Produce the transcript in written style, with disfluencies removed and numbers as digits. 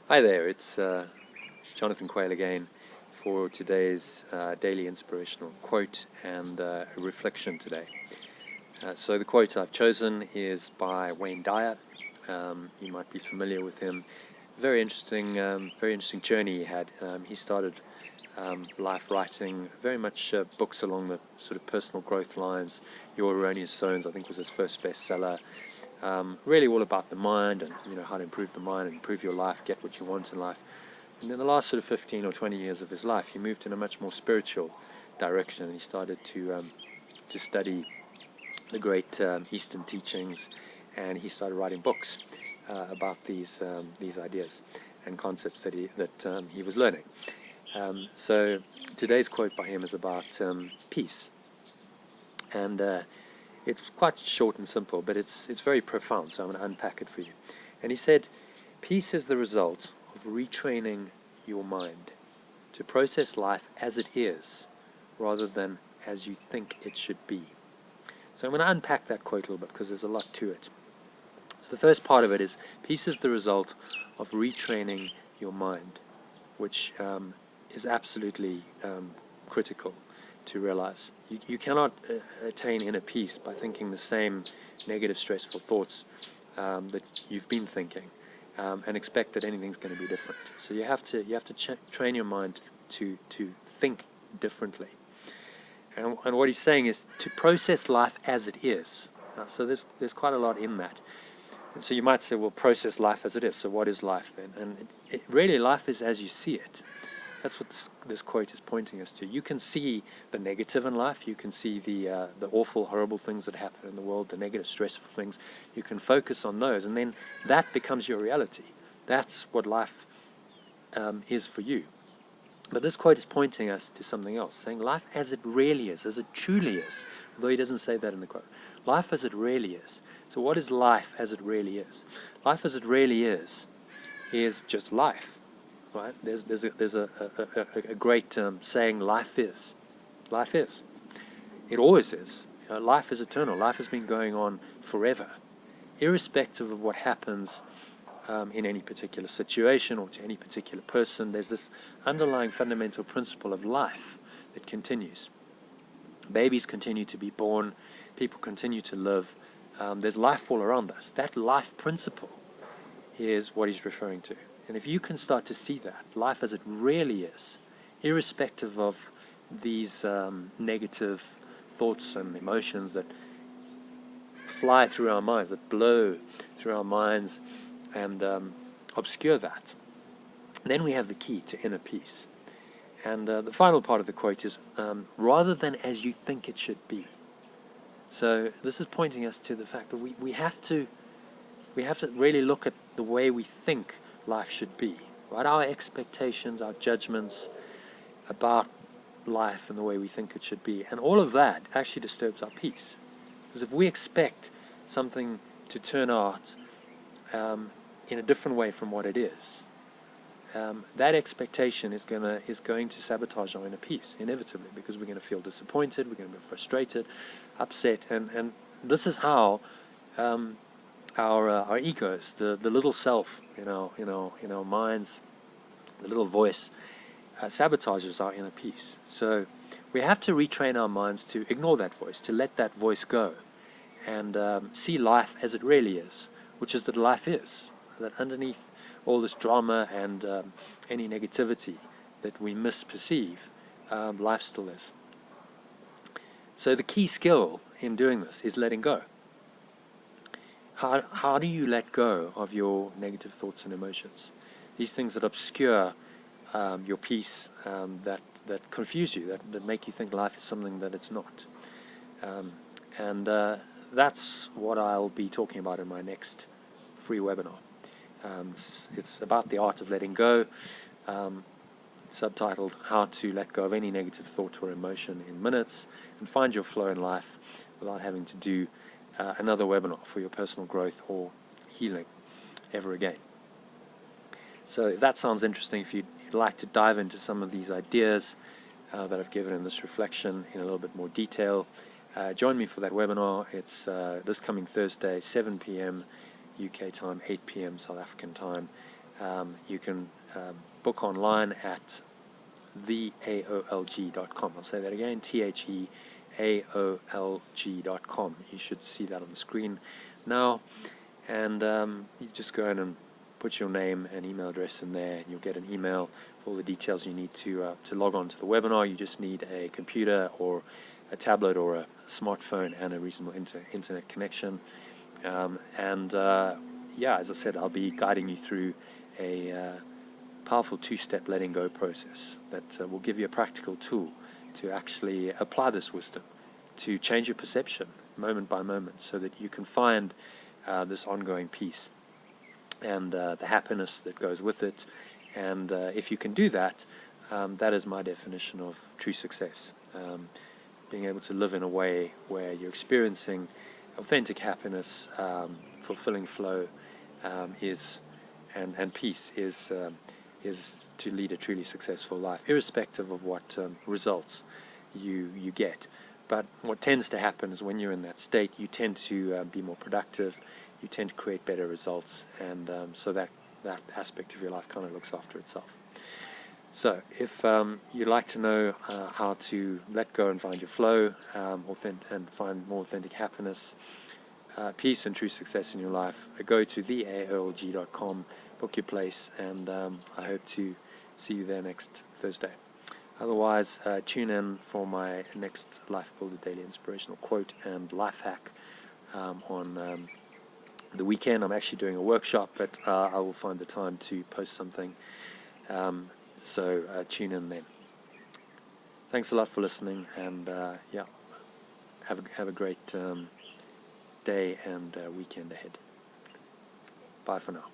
Hi there, it's Jonathan Quayle again for today's daily inspirational quote and reflection today. So the quote I've chosen is by Dyer. You might be familiar with him. Very interesting journey he had. He started life writing very much books along the sort of personal growth lines. Your Erroneous Zones, I think, was his first bestseller. Really all about the mind and how to improve the mind and improve your life, get what you want in life. And in the last sort of 15 or 20 years of his life, he moved in a much more spiritual direction, and he started to study the great Eastern teachings, and he started writing books about these ideas and concepts that he was learning. So today's quote by him is about peace, and it's quite short and simple, but it's very profound, so I'm going to unpack it for you. And he said, peace is the result of retraining your mind to process life as it is, rather than as you think it should be. So I'm going to unpack that quote a little bit, because there's a lot to it. So the first part of it is, peace is the result of retraining your mind, which is absolutely critical to realize. You cannot attain inner peace by thinking the same negative, stressful thoughts that you've been thinking, and expect that anything's going to be different. So you have to train your mind to think differently. And what he's saying is to process life as it is. So there's quite a lot in that. And so you might say, well, process life as it is. So what is life then? And really, life is as you see it. That's what this quote is pointing us to. You can see the negative in life. You can see the awful, horrible things that happen in the world, the negative, stressful things. You can focus on those, and then that becomes your reality. That's what life is for you. But this quote is pointing us to something else, saying life as it really is, as it truly is, although he doesn't say that in the quote. Life as it really is. So what is life as it really is? Life as it really is just life. Right? There's a great saying, life is. Life is. It always is. Life is eternal. Life has been going on forever, irrespective of what happens in any particular situation or to any particular person. There's this underlying fundamental principle of life that continues. Babies continue to be born. People continue to live. There's life all around us. That life principle is what he's referring to. And if you can start to see that, life as it really is, irrespective of these negative thoughts and emotions that fly through our minds, that blow through our minds and obscure that, then we have the key to inner peace. And the final part of the quote is, rather than as you think it should be. So this is pointing us to the fact that we have to really look at the way we think life should be, right? Our expectations, our judgments about life and the way we think it should be, and all of that actually disturbs our peace. Because if we expect something to turn out in a different way from what it is, that expectation is going to sabotage our inner peace inevitably, because we're going to feel disappointed, we're going to be frustrated, upset, and this is how our egos, the little self in our minds, the little voice, sabotages our inner peace. So we have to retrain our minds to ignore that voice, to let that voice go, and see life as it really is, which is that life is, that underneath all this drama and any negativity that we misperceive, life still is. So the key skill in doing this is letting go. How do you let go of your negative thoughts and emotions? These things that obscure your peace, that confuse you, that make you think life is something that it's not. And that's what I'll be talking about in my next free webinar. It's about the art of letting go, subtitled How to Let Go of Any Negative Thought or Emotion in Minutes and Find Your Flow in Life without having to do another webinar for your personal growth or healing ever again. So if that sounds interesting, if you'd like to dive into some of these ideas that I've given in this reflection in a little bit more detail, join me for that webinar. It's this coming Thursday, 7 p.m. UK time, 8 p.m. South African time. You can book online at theaolg.com. I'll say that again, theaolg.com. You should see that on the screen now. And you just go in and put your name and email address in there, and you'll get an email with all the details you need to log on to the webinar. You just need a computer or a tablet or a smartphone and a reasonable internet connection. Yeah, as I said, I'll be guiding you through a powerful two-step letting go process that will give you a practical tool to actually apply this wisdom, to change your perception moment by moment, so that you can find this ongoing peace and the happiness that goes with it. And if you can do that, that is my definition of true success. Being able to live in a way where you're experiencing authentic happiness, fulfilling flow, and peace is to lead a truly successful life, irrespective of what results you get. But what tends to happen is when you're in that state, you tend to be more productive, you tend to create better results, and so that aspect of your life kind of looks after itself. So if you'd like to know how to let go and find your flow, and find more authentic happiness, peace and true success in your life, go to theaolg.com, book your place, and I hope to see you there next Thursday. Otherwise, tune in for my next Lifebuilder Daily Inspirational Quote and Life Hack on the weekend. I'm actually doing a workshop, but I will find the time to post something. So tune in then. Thanks a lot for listening, and yeah, have a great day and weekend ahead. Bye for now.